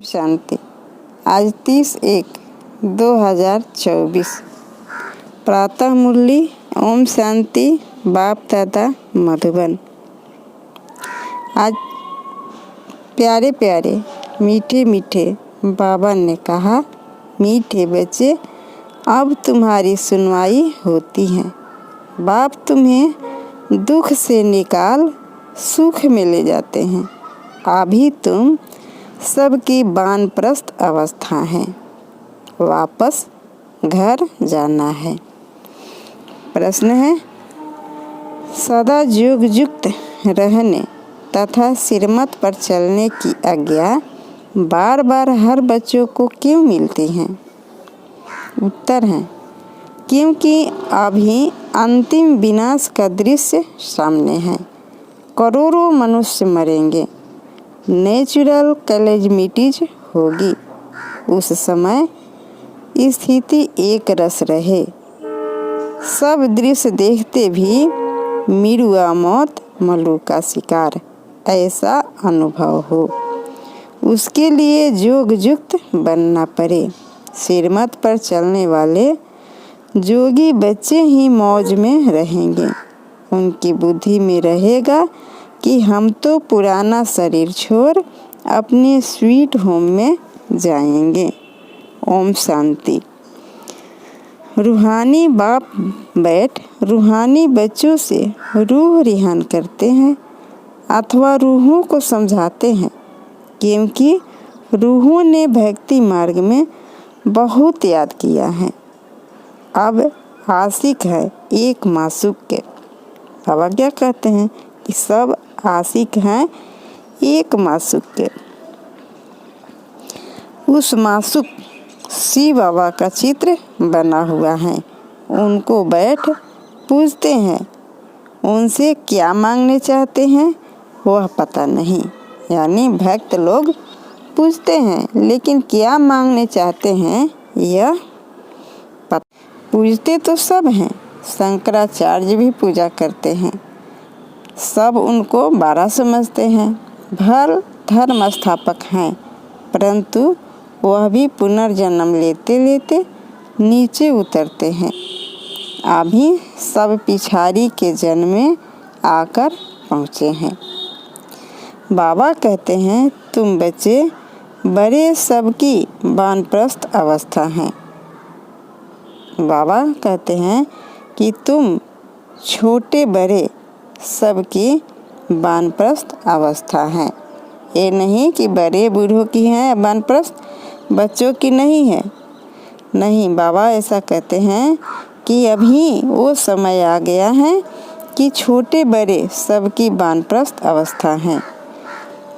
शांति। आज 30/1/2024। प्रातः मुरली। ओम शांति। बाप दादा मधुबन। आज प्यारे प्यारे मीठे मीठे बाबा ने कहा, मीठे बच्चे अब तुम्हारी सुनवाई होती है। बाप तुम्हें दुख से निकाल सुख में ले जाते हैं। अभी तुम सबकी वानप्रस्थ अवस्था है, वापस घर जाना है। प्रश्न है, सदा योग युक्त रहने तथा श्रीमत पर चलने की आज्ञा बार बार हर बच्चों को क्यों मिलती है? उत्तर है, क्योंकि अभी अंतिम विनाश का दृश्य सामने है। करोड़ों मनुष्य मरेंगे, नेचुरल कैलेमिटीज होगी। उस समय स्थिति एक रस रहे, सब दृश्य देखते भी मिरुआ मौत मल्लू का शिकार, ऐसा अनुभव हो। उसके लिए योग युक्त बनना पड़े। श्रीमत पर चलने वाले जोगी बच्चे ही मौज में रहेंगे। उनकी बुद्धि में रहेगा कि हम तो पुराना शरीर छोड़ अपने स्वीट होम में जाएंगे। ओम शांति। रूहानी बाप बैठ रूहानी बच्चों से रूह रिहान करते हैं अथवा रूहों को समझाते हैं, क्योंकि रूहों ने भक्ति मार्ग में बहुत याद किया है। अब आशिक है एक मासूक के। बाबा क्या कहते हैं कि सब आशिक हैं एक मासूक के। उस मासूक शिव बाबा का चित्र बना हुआ है। उनको बैठ पूछते हैं, उनसे क्या मांगने चाहते हैं वह पता नहीं। यानी भक्त लोग पूछते हैं, लेकिन क्या मांगने चाहते हैं यह पता। पूजते तो सब हैं, शंकराचार्य भी पूजा करते हैं। सब उनको 12 समझते हैं। भर धर्म स्थापक हैं, परंतु वह भी पुनर्जन्म लेते लेते नीचे उतरते हैं। अभी सब पिछाड़ी के जन्म में आकर पहुँचे हैं। बाबा कहते हैं, तुम बच्चे बड़े सबकी वानप्रस्थ अवस्था हैं। बाबा कहते हैं कि तुम छोटे बड़े सबकी वानप्रस्थ अवस्था है। ये नहीं कि बड़े बूढ़ों की है वानप्रस्थ, बच्चों की नहीं है। नहीं, बाबा ऐसा कहते हैं कि अभी वो समय आ गया है कि छोटे बड़े सबकी वानप्रस्थ अवस्था है।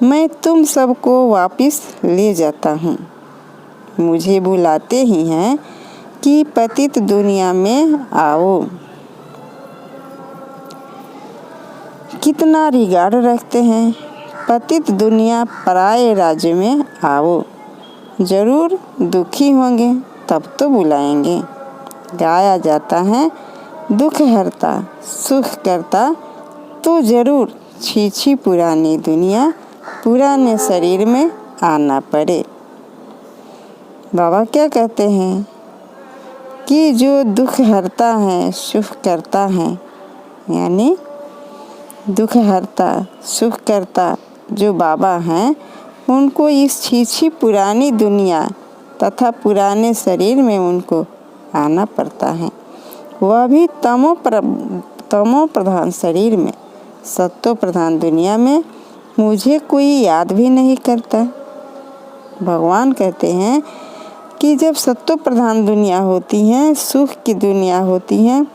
मैं तुम सबको वापस ले जाता हूँ। मुझे बुलाते ही हैं कि पतित दुनिया में आओ। कितना रिगार्ड रखते हैं, पतित दुनिया पराये राज्य में आओ। जरूर दुखी होंगे तब तो बुलाएंगे। गाया जाता है, दुख हरता सुख करता, तो जरूर छी पुरानी दुनिया पुराने शरीर में आना पड़े। बाबा क्या कहते हैं कि जो दुख हरता है सुख करता है, यानी दुख हरता सुख करता जो बाबा हैं, उनको इस छी पुरानी दुनिया तथा पुराने शरीर में उनको आना पड़ता है। वह भी तमो प्रधान शरीर में। सत्तो प्रधान दुनिया में मुझे कोई याद भी नहीं करता। भगवान कहते हैं कि जब सत्तो प्रधान दुनिया होती है, सुख की दुनिया होती है,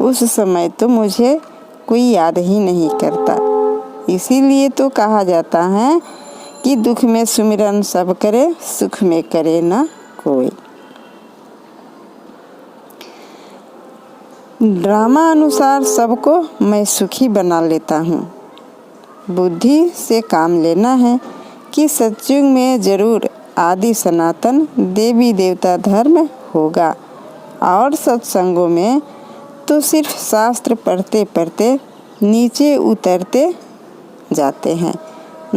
उस समय तो मुझे कोई याद ही नहीं करता। इसीलिए तो कहा जाता है कि दुख में सुमिरन सब करे, सुख में करे ना कोई। ड्रामा अनुसार सबको मैं सुखी बना लेता हूँ। बुद्धि से काम लेना है कि सत्युग में जरूर आदि सनातन देवी देवता धर्म होगा, और सत्संगों में तो सिर्फ शास्त्र पढ़ते पढ़ते नीचे उतरते जाते हैं।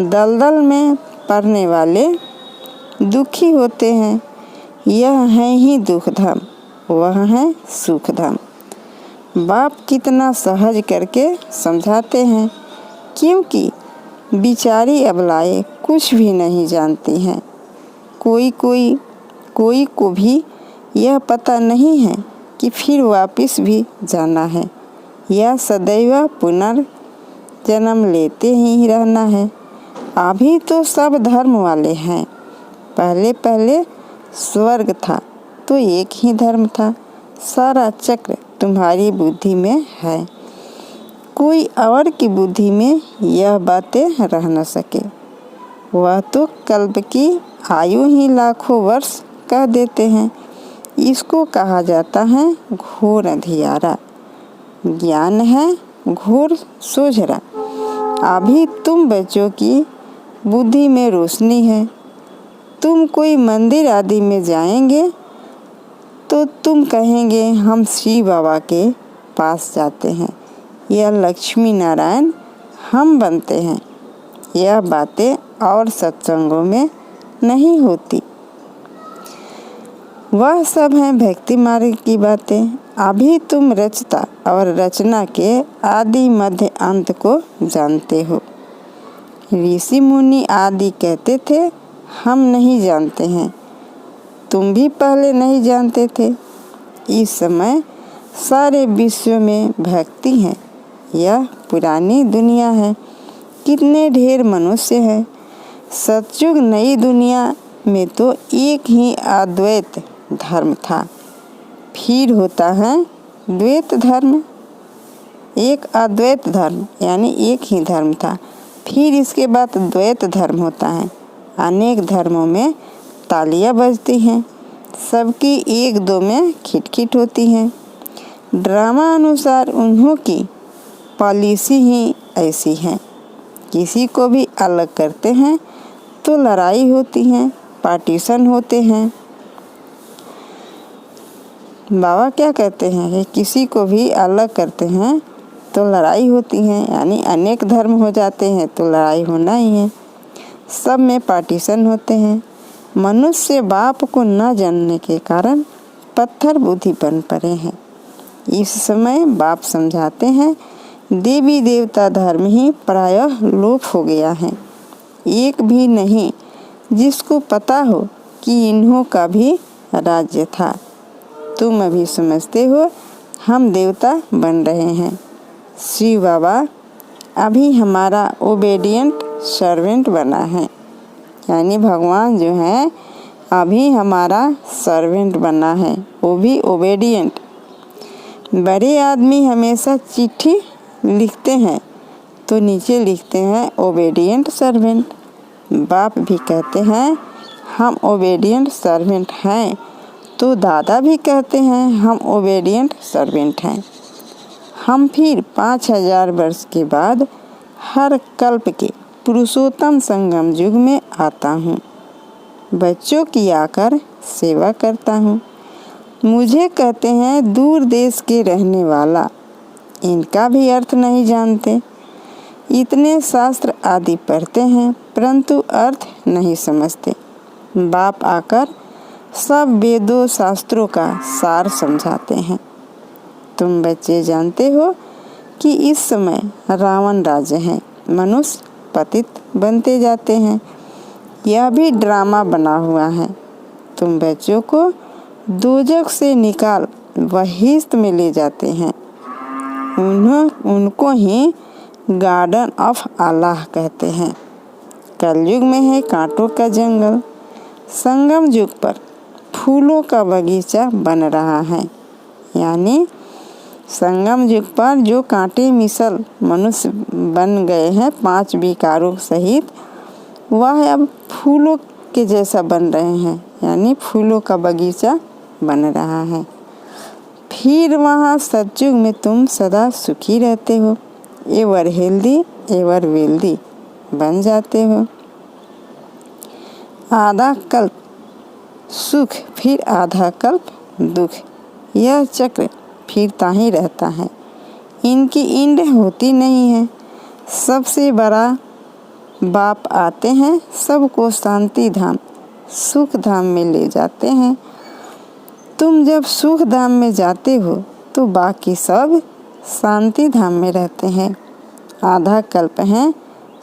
दलदल में पड़ने वाले दुखी होते हैं। यह है ही दुख धाम, वह है सुख धाम। बाप कितना सहज करके समझाते हैं, क्योंकि बिचारी अबलाएं कुछ भी नहीं जानती हैं। कोई को भी यह पता नहीं है कि फिर वापस भी जाना है या सदैव पुनर्जन्म लेते ही रहना है। अभी तो सब धर्म वाले हैं। पहले पहले स्वर्ग था तो एक ही धर्म था। सारा चक्र तुम्हारी बुद्धि में है। कोई और की बुद्धि में यह बातें रह न सके। वह तो कल्प की आयु ही लाखों वर्ष कह देते हैं। इसको कहा जाता है घोर अंधियारा। ज्ञान है घोर सोझरा। अभी तुम बच्चों की बुद्धि में रोशनी है। तुम कोई मंदिर आदि में जाएंगे तो तुम कहेंगे हम श्री बाबा के पास जाते हैं या लक्ष्मी नारायण हम बनते हैं। यह बातें और सत्संगों में नहीं होती। वह सब हैं भक्ति मार्ग की बातें। अभी तुम रचता और रचना के आदि मध्य अंत को जानते हो। ऋषि मुनि आदि कहते थे हम नहीं जानते हैं। तुम भी पहले नहीं जानते थे। इस समय सारे विश्व में भक्ति है। यह पुरानी दुनिया है। कितने ढेर मनुष्य हैं। सतयुग नई दुनिया में तो एक ही अद्वैत धर्म था। फिर होता है द्वैत धर्म। एक अद्वैत धर्म यानी एक ही धर्म था। फिर इसके बाद द्वैत धर्म होता है। अनेक धर्मों में तालियां बजती हैं। सबकी एक दो में खिटखिट होती है। ड्रामा अनुसार उन्हों की पॉलिसी ही ऐसी है। किसी को भी अलग करते हैं तो लड़ाई होती है, पार्टीशन होते हैं। बाबा क्या कहते हैं कि किसी को भी अलग करते हैं तो लड़ाई होती है, यानी अनेक धर्म हो जाते हैं तो लड़ाई होना ही है। सब में पार्टीशन होते हैं। मनुष्य बाप को न जानने के कारण पत्थर बुद्धि बन पड़े हैं। इस समय बाप समझाते हैं देवी देवता धर्म ही प्रायः लोप हो गया है। एक भी नहीं जिसको पता हो कि इन्हों का भी राज्य था। तुम अभी समझते हो हम देवता बन रहे हैं। श्री बाबा अभी हमारा ओबेडिएंट सर्वेंट बना है, यानी भगवान जो है अभी हमारा सर्वेंट बना है, वो भी ओबेडिएंट। बड़े आदमी हमेशा चिट्ठी लिखते हैं तो नीचे लिखते हैं ओबेडिएंट सर्वेंट। बाप भी कहते हैं हम ओबेडिएंट सर्वेंट हैं, तो दादा भी कहते हैं हम ओबेडिएंट सर्वेंट हैं। हम फिर 5000 वर्ष के बाद हर कल्प के पुरुषोत्तम संगम युग में आता हूँ। बच्चों की आकर सेवा करता हूँ। मुझे कहते हैं दूर देश के रहने वाला। इनका भी अर्थ नहीं जानते। इतने शास्त्र आदि पढ़ते हैं परंतु अर्थ नहीं समझते। बाप आकर सब वेदों शास्त्रों का सार समझाते हैं। तुम बच्चे जानते हो कि इस समय रावण राज्य है। मनुष्य पतित बनते जाते हैं। यह भी ड्रामा बना हुआ है। तुम बच्चों को दोजख से निकाल बहिश्त में ले जाते हैं। उनको ही गार्डन ऑफ अल्लाह कहते हैं। कलयुग में है कांटों का जंगल। संगम युग पर फूलों का बगीचा बन रहा है, यानी संगम युग पर जो कांटे मिसल मनुष्य बन गए हैं 5 विकारों सहित, वह अब फूलों के जैसा बन रहे हैं, यानी फूलों का बगीचा बन रहा है। फिर वहाँ सतयुग में तुम सदा सुखी रहते हो, एवर हेल्दी एवर वेल्दी बन जाते हो। आधा कल्प सुख फिर आधा कल्प दुख, यह चक्र फिरता ही रहता है। इनकी इंड होती नहीं है। सबसे बड़ा बाप आते हैं सबको शांति धाम सुख धाम में ले जाते हैं। तुम जब सुख धाम में जाते हो तो बाकी सब शांति धाम में रहते हैं। आधा कल्प है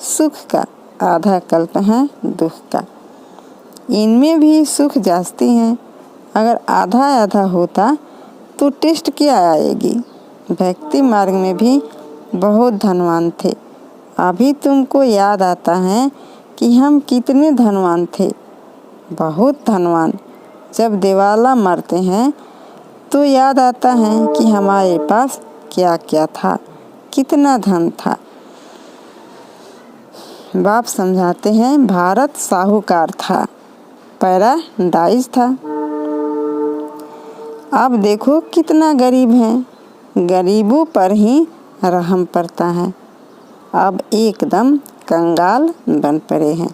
सुख का, आधा कल्प है दुख का। इनमें भी सुख जास्ती हैं। अगर आधा आधा होता तो टेस्ट क्या आएगी। भक्ति मार्ग में भी बहुत धनवान थे। अभी तुमको याद आता है कि हम कितने धनवान थे, बहुत धनवान। जब दिवाला मरते हैं तो याद आता है कि हमारे पास क्या क्या था, कितना धन था। बाप समझाते हैं, भारत साहूकार था, पैराडाइज था। अब देखो कितना गरीब है, गरीबों पर ही रहम पड़ता है। अब एकदम कंगाल बन पड़े हैं,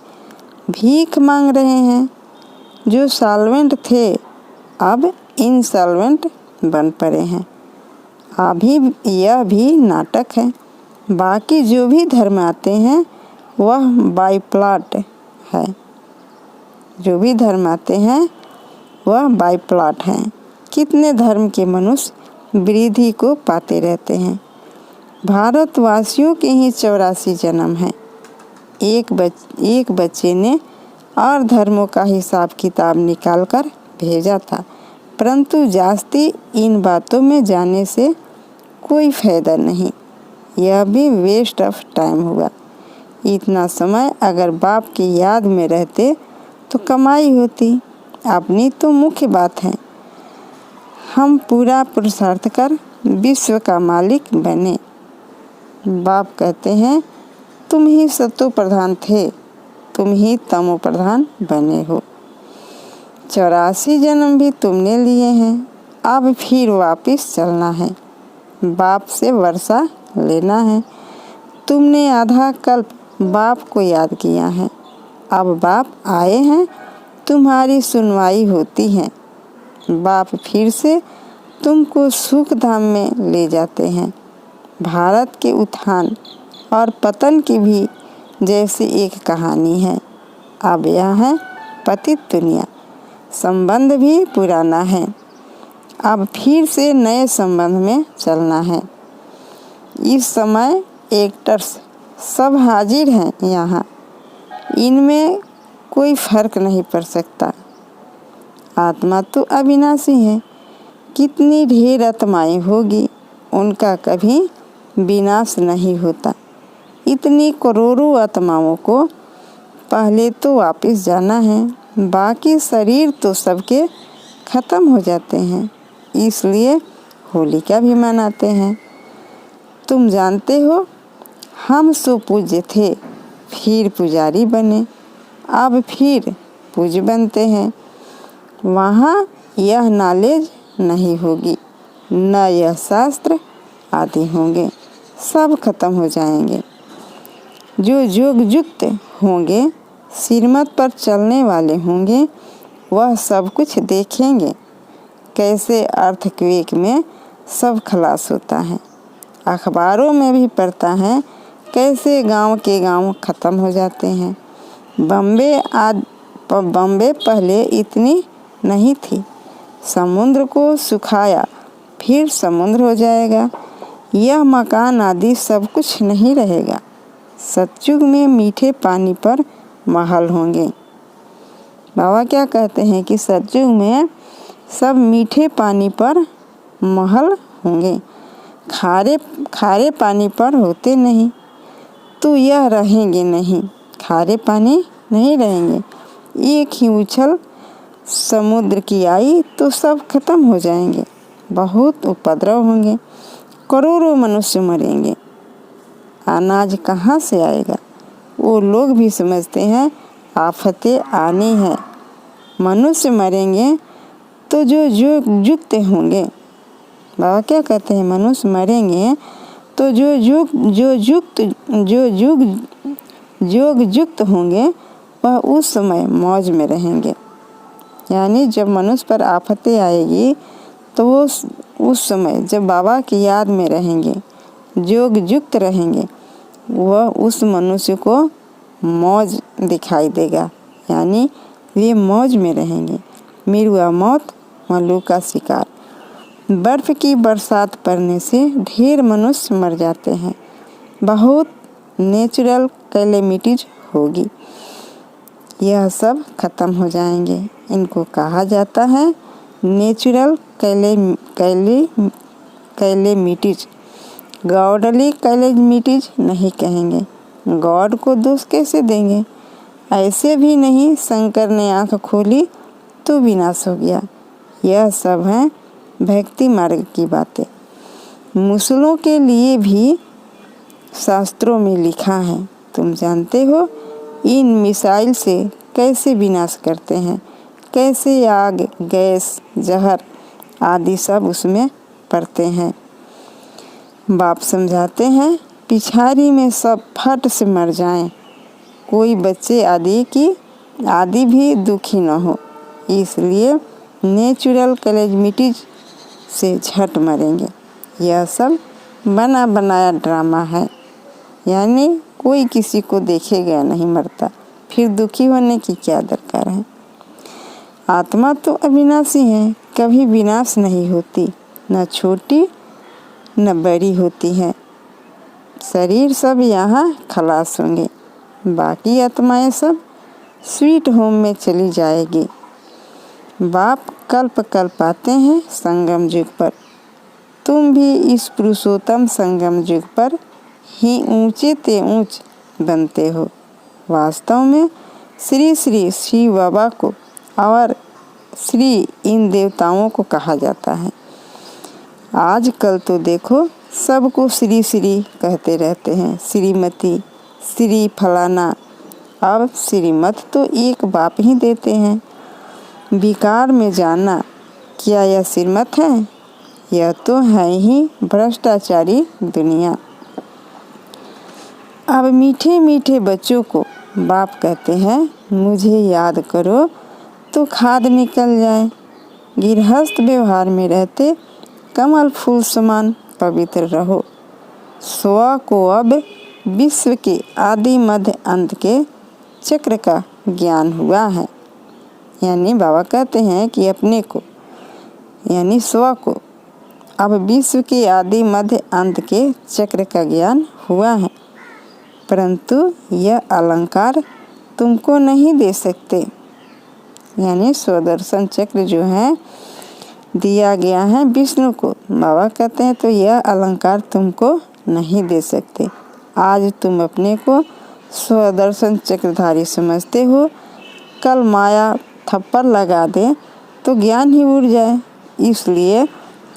भीख मांग रहे हैं। जो सॉल्वेंट थे अब इनसॉल्वेंट बन पड़े हैं। अभी यह भी नाटक है। बाकी जो भी धर्म आते हैं वह बाईप्लॉट है। जो भी धर्म आते हैं वह बाईप्लॉट हैं। कितने धर्म के मनुष्य वृद्धि को पाते रहते हैं। भारतवासियों के ही 84 जन्म हैं। एक बच्चे ने और धर्मों का हिसाब किताब निकाल कर भेजा था, परंतु जास्ती इन बातों में जाने से कोई फायदा नहीं। यह भी वेस्ट ऑफ टाइम हुआ। इतना समय अगर बाप की याद में रहते तो कमाई होती। अपनी तो मुख्य बात है हम पूरा पुरुषार्थ कर विश्व का मालिक बने। बाप कहते हैं तुम ही सतो प्रधान थे, तुम ही तमो प्रधान बने हो। 84 जन्म भी तुमने लिए हैं। अब फिर वापस चलना है, बाप से वर्षा लेना है। तुमने आधा कल्प बाप को याद किया है। अब बाप आए हैं, तुम्हारी सुनवाई होती है। बाप फिर से तुमको सुख धाम में ले जाते हैं। भारत के उत्थान और पतन की भी जैसी एक कहानी है। अब यह है पतित दुनिया। संबंध भी पुराना है, अब फिर से नए संबंध में चलना है। इस समय एक्टर्स सब हाजिर हैं यहाँ, इनमें कोई फर्क नहीं पड़ सकता। आत्मा तो अविनाशी है। कितनी ढेर आत्माएं होगी, उनका कभी विनाश नहीं होता। इतनी करोड़ों आत्माओं को पहले तो वापस जाना है। बाकी शरीर तो सबके ख़त्म हो जाते हैं, इसलिए होलिका भी मनाते हैं। तुम जानते हो हम सुपूज्य थे, फिर पुजारी बने, अब फिर पूज्य बनते हैं। वहाँ यह नॉलेज नहीं होगी, न यह शास्त्र आदि होंगे, सब खत्म हो जाएंगे। जो योग युक्त होंगे, श्रीमत पर चलने वाले होंगे, वह सब कुछ देखेंगे। कैसे अर्थक्वेक में सब खलास होता है। अखबारों में भी पढ़ता है कैसे गांव के गांव ख़त्म हो जाते हैं। बम्बे पहले इतनी नहीं थी। समुद्र को सुखाया फिर समुद्र हो जाएगा। यह मकान आदि सब कुछ नहीं रहेगा। सतयुग में मीठे पानी पर महल होंगे। बाबा क्या कहते हैं कि सतयुग में सब मीठे पानी पर महल होंगे, खारे पानी पर होते नहीं। तो यह रहेंगे नहीं, खारे पानी नहीं रहेंगे। एक ही उछल समुद्र की आई तो सब खत्म हो जाएंगे। बहुत उपद्रव होंगे, करोड़ों मनुष्य मरेंगे। अनाज कहाँ से आएगा? वो लोग भी समझते हैं आफतें आनी है। मनुष्य मरेंगे तो जो युक्त होंगे, बाबा क्या कहते हैं, मनुष्य मरेंगे तो जो योग युक्त होंगे वह उस समय मौज में रहेंगे। यानी जब मनुष्य पर आफतें आएगी तो वो उस समय जब बाबा की याद में रहेंगे, योग युक्त रहेंगे, वह उस मनुष्य को मौज दिखाई देगा। यानी वे मौज में रहेंगे। मिरुआ मौत मल्लू का शिकार। बर्फ की बरसात पड़ने से ढेर मनुष्य मर जाते हैं। बहुत नेचुरल कैलेमिटीज होगी। यह सब खत्म हो जाएंगे। इनको कहा जाता है नेचुरल कैलेमिटीज। गॉडली कैलेमिटीज नहीं कहेंगे। गॉड को दोष कैसे देंगे? ऐसे भी नहीं शंकर ने आंख खोली तो विनाश हो गया। यह सब है भक्ति मार्ग की बातें। मुसलों के लिए भी शास्त्रों में लिखा है। तुम जानते हो इन मिसाइल से कैसे विनाश करते हैं, कैसे आग, गैस, जहर आदि सब उसमें पड़ते हैं। बाप समझाते हैं पिछाड़ी में सब फट से मर जाएं, कोई बच्चे आदि भी दुखी न हो। इसलिए नेचुरल कैलेमिटीज से झट मरेंगे। यह सब बना बनाया ड्रामा है, यानी कोई किसी को देखेगा नहीं मरता, फिर दुखी होने की क्या दरकार है। आत्मा तो अविनाशी है, कभी विनाश नहीं होती, न छोटी न बड़ी होती है। शरीर सब यहाँ खलास होंगे, बाकी आत्माएं सब स्वीट होम में चली जाएगी। बाप कल्प कल्प आते हैं संगम युग पर। तुम भी इस पुरुषोत्तम संगम युग पर ही ऊंचे ते ऊंच बनते हो। वास्तव में श्री श्री शिव बाबा को और श्री इन देवताओं को कहा जाता है। आजकल तो देखो सबको श्री श्री कहते रहते हैं, श्रीमती, श्री फलाना। अब श्रीमत तो एक बाप ही देते हैं। विकार में जाना, क्या यह श्रीमत है? यह तो है ही भ्रष्टाचारी दुनिया। अब मीठे मीठे बच्चों को बाप कहते हैं मुझे याद करो तो खाद निकल जाए। गृहस्थ व्यवहार में रहते कमल फूल समान पवित्र रहो। स्व को अब विश्व के आदि मध्य अंत के चक्र का ज्ञान हुआ है। यानी बाबा कहते हैं कि अपने को यानी स्व को अब विश्व के आदि मध्य अंत के चक्र का ज्ञान हुआ है, परंतु यह अलंकार तुमको नहीं दे सकते। यानी स्वदर्शन चक्र जो है दिया गया है विष्णु को। बाबा कहते हैं तो यह अलंकार तुमको नहीं दे सकते। आज तुम अपने को स्वदर्शन चक्रधारी समझते हो, कल माया थप्पड़ लगा दे तो ज्ञान ही उड़ जाए। इसलिए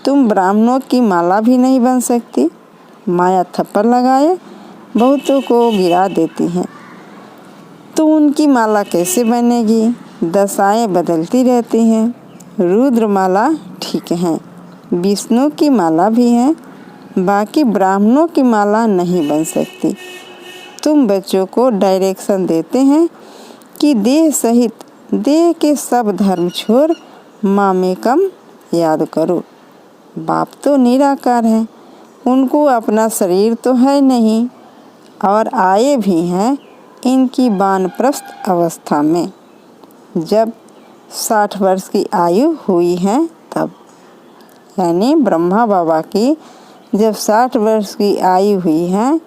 तुम ब्राह्मणों की माला भी नहीं बन सकती। माया थप्पड़ लगाए बहुतों को गिरा देती हैं, तो उनकी माला कैसे बनेगी? दशाएं बदलती रहती हैं। रुद्र माला ठीक है, विष्णु की माला भी है, बाकी ब्राह्मणों की माला नहीं बन सकती। तुम बच्चों को डायरेक्शन देते हैं कि देह सहित देह के सब धर्म छोड़ मामेकम याद करो। बाप तो निराकार है, उनको अपना शरीर तो है नहीं और आए भी हैं इनकी वानप्रस्थ अवस्था में। जब 60 वर्ष की आयु हुई है तब, यानी ब्रह्मा बाबा की जब 60 वर्ष की आयु हुई है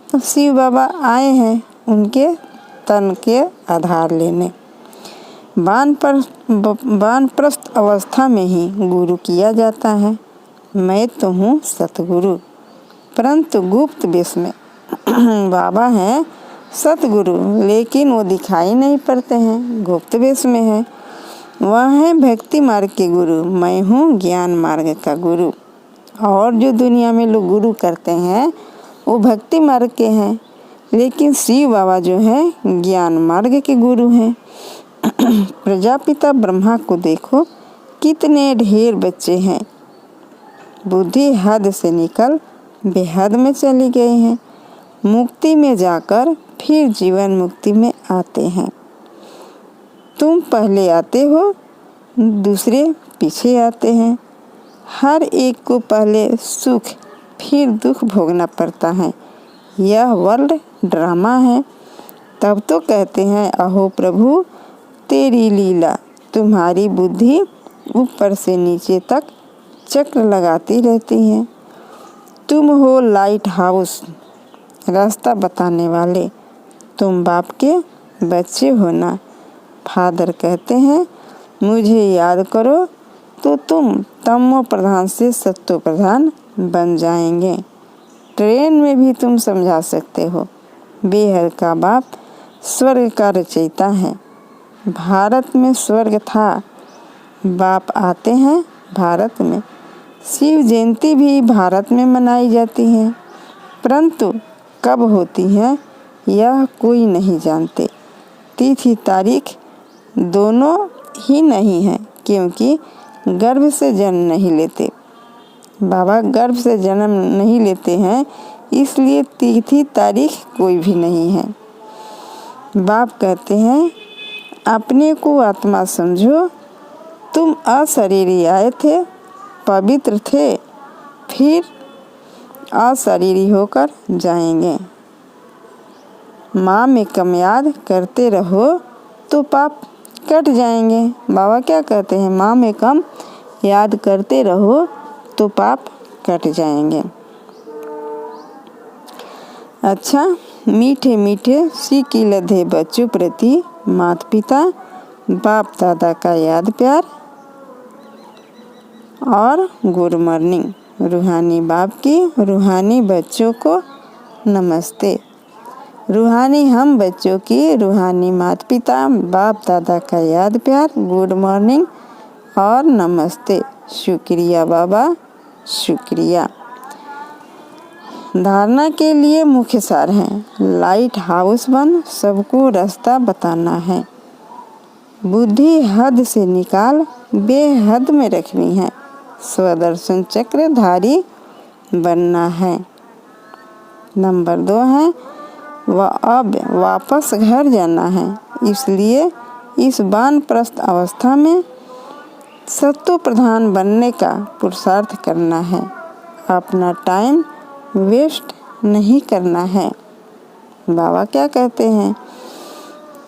तो शिव बाबा आए हैं उनके तन के आधार लेने। वानप्रस्थ अवस्था में ही गुरु किया जाता है। मैं तो हूँ सतगुरु, परंतु गुप्त वेश में बाबा हैं सतगुरु, लेकिन वो दिखाई नहीं पड़ते हैं, गुप्त वेश में है। वह है भक्ति मार्ग के गुरु, मैं हूँ ज्ञान मार्ग का गुरु। और जो दुनिया में लोग गुरु करते हैं वो भक्ति मार्ग के हैं, लेकिन शिव बाबा जो है ज्ञान मार्ग के गुरु हैं। प्रजापिता ब्रह्मा को देखो कितने ढेर बच्चे हैं। बुद्धि हद से निकल बेहद में चली गई है। मुक्ति में जाकर फिर जीवन मुक्ति में आते हैं। तुम पहले आते हो, दूसरे पीछे आते हैं। हर एक को पहले सुख फिर दुख भोगना पड़ता है। यह वर्ल्ड ड्रामा है। तब तो कहते हैं अहो प्रभु तेरी लीला, तुम्हारी बुद्धि ऊपर से नीचे तक चक्र लगाती रहती है। तुम हो लाइट हाउस, रास्ता बताने वाले। तुम बाप के बच्चे हो ना। फादर कहते हैं मुझे याद करो तो तुम तमो प्रधान से सत्व प्रधान बन जाएंगे। ट्रेन में भी तुम समझा सकते हो, बेहद का बाप स्वर्ग का रचयिता है। भारत में स्वर्ग था, बाप आते हैं भारत में। शिव जयंती भी भारत में मनाई जाती है, परंतु कब होती है यह कोई नहीं जानते। तिथि तारीख दोनों ही नहीं है, क्योंकि गर्भ से जन्म नहीं लेते। बाबा गर्भ से जन्म नहीं लेते हैं, इसलिए तिथि तारीख कोई भी नहीं है। बाप कहते हैं अपने को आत्मा समझो। तुम अशरीरी आए थे, पवित्र थे, फिर अशरीरी होकर जाएंगे। माँ में कम याद करते रहो तो पाप कट जाएंगे। बाबा क्या कहते हैं, माँ में कम याद करते रहो तो पाप कट जाएंगे। अच्छा, मीठे मीठे सीखी लधे बच्चों प्रति माता पिता बाप दादा का याद प्यार और गुड मॉर्निंग। रूहानी बाप की रूहानी बच्चों को नमस्ते। रूहानी हम बच्चों की रूहानी माता पिता बाप दादा का याद प्यार, गुड मॉर्निंग और नमस्ते। शुक्रिया बाबा, शुक्रिया। धारणा के लिए मुख्य सार हैं, लाइट हाउस बन सबको रास्ता बताना है। बुद्धि हद से निकाल बेहद में रखनी है। स्वदर्शन चक्रधारी बनना है। नंबर 2 है अब वापस घर जाना है, इसलिए इस वानप्रस्थ अवस्था में सत्व प्रधान बनने का पुरुषार्थ करना है। अपना टाइम वेस्ट नहीं करना है। बाबा क्या कहते हैं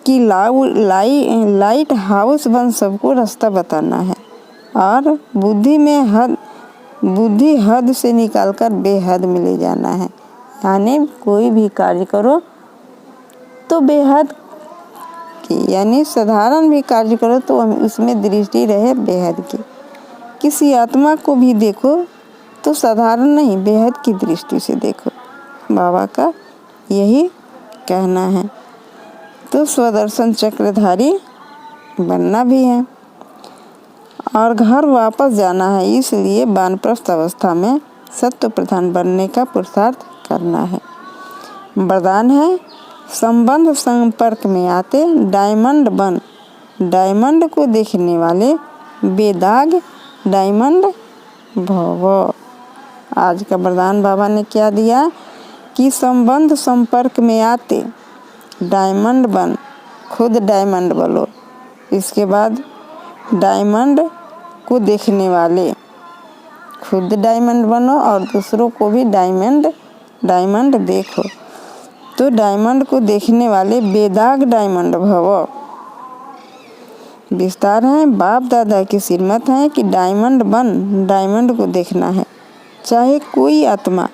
कि लाइट हाउस बन सबको रास्ता बताना है और बुद्धि हद से निकालकर बेहद में ले जाना है। यानी कोई भी कार्य करो तो बेहद की, यानी साधारण भी कार्य करो तो उसमें दृष्टि रहे बेहद की। किसी आत्मा को भी देखो तो साधारण नहीं बेहद की दृष्टि से देखो। बाबा का यही कहना है। तो स्वदर्शन चक्रधारी बनना भी है और घर वापस जाना है, इसलिए वानप्रस्थ अवस्था में सत्व प्रधान बनने का पुरुषार्थ करना है। वरदान है संबंध संपर्क में आते डायमंड बन। डायमंड को देखने वाले बेदाग डायमंड भव। आज का वरदान बाबा ने क्या दिया कि संबंध संपर्क में आते डायमंड बन, खुद डायमंड बनो। इसके बाद डायमंड को देखने वाले, खुद डायमंड बनो और दूसरों को भी डायमंड देखो। तो डायमंड को देखने वाले बेदाग डायमंड भव। विस्तार है, बाप दादा की श्रीमत है कि डायमंड बन डायमंड को देखना है। चाहे कोई आत्मा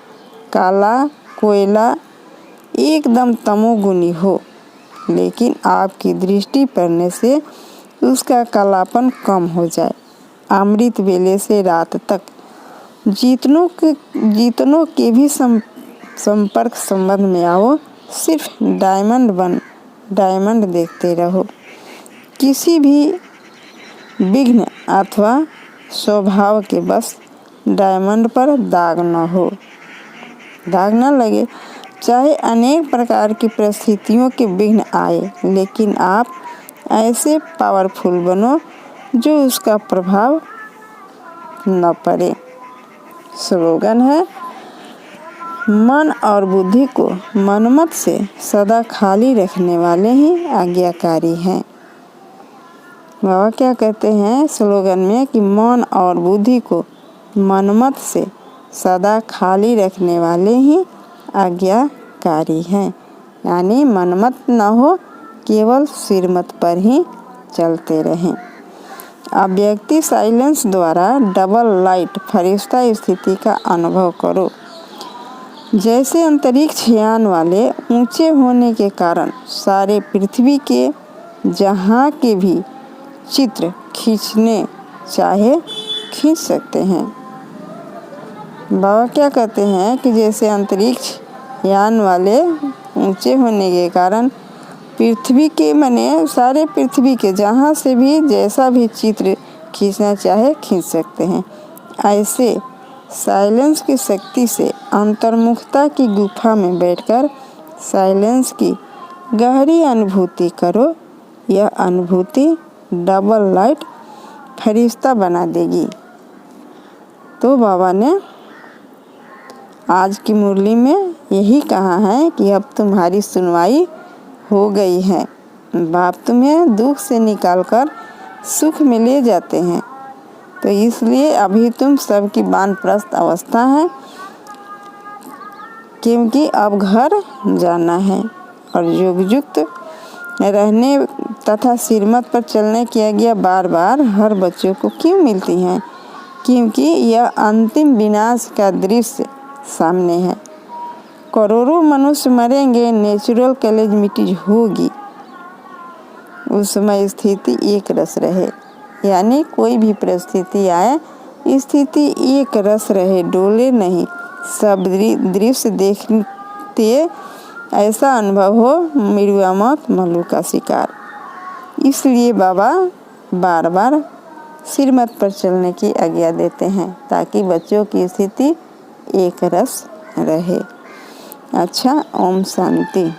काला कोयला एकदम तमोगुनी हो, लेकिन आपकी दृष्टि पड़ने से उसका कालापन कम हो जाए। अमृत वेले से रात तक जीतनों के भी संपर्क संबंध में आओ। सिर्फ डायमंड बन डायमंड देखते रहो। किसी भी विघ्न अथवा स्वभाव के बस डायमंड पर दाग न लगे। चाहे अनेक प्रकार की परिस्थितियों के विघ्न आए, लेकिन आप ऐसे पावरफुल बनो जो उसका प्रभाव न पड़े। स्लोगन है मन और बुद्धि को मनमत से सदा खाली रखने वाले ही आज्ञाकारी हैं। बाबा क्या कहते हैं स्लोगन में कि मन और बुद्धि को मनमत से सदा खाली रखने वाले ही आज्ञाकारी हैं। यानी मनमत न हो, केवल श्रीमत पर ही चलते रहें। अब व्यक्ति साइलेंस द्वारा डबल लाइट फरिश्ता स्थिति का अनुभव करो। जैसे अंतरिक्ष यान वाले ऊंचे होने के कारण सारे पृथ्वी के जहाँ के भी चित्र खींचने चाहे खींच सकते हैं। बाबा क्या कहते हैं कि जैसे अंतरिक्ष यान वाले ऊंचे होने के कारण पृथ्वी के माने सारे पृथ्वी के जहाँ से भी जैसा भी चित्र खींचना चाहे खींच सकते हैं। ऐसे साइलेंस की शक्ति से अंतर्मुखता की गुफा में बैठकर साइलेंस की गहरी अनुभूति करो। यह अनुभूति डबल लाइट फरिश्ता बना देगी। तो बाबा ने आज की मुरली में यही कहा है कि अब तुम्हारी सुनवाई हो गई है। बाप तुम्हें दुख से निकालकर सुख में ले जाते हैं, तो इसलिए अभी तुम सबकी वानप्रस्थ अवस्था है, क्योंकि अब घर जाना है। और युगयुक्त रहने तथा सिरमत पर चलने की आज्ञा बार बार हर बच्चों को क्यों मिलती है? क्योंकि यह अंतिम विनाश का दृश्य सामने है। करोड़ों मनुष्य मरेंगे, नेचुरल कैलेमिटीज होगी। उस समय स्थिति एक रस रहे, यानी कोई भी परिस्थिति आए स्थिति एक रस रहे, डोले नहीं। सब दृश्य देखते ऐसा अनुभव हो, मृत्यु मौत मल्लू का शिकार। इसलिए बाबा बार बार सिरमत पर चलने की आज्ञा देते हैं ताकि बच्चों की स्थिति एक रस रहे। अच्छा, ओम शांति।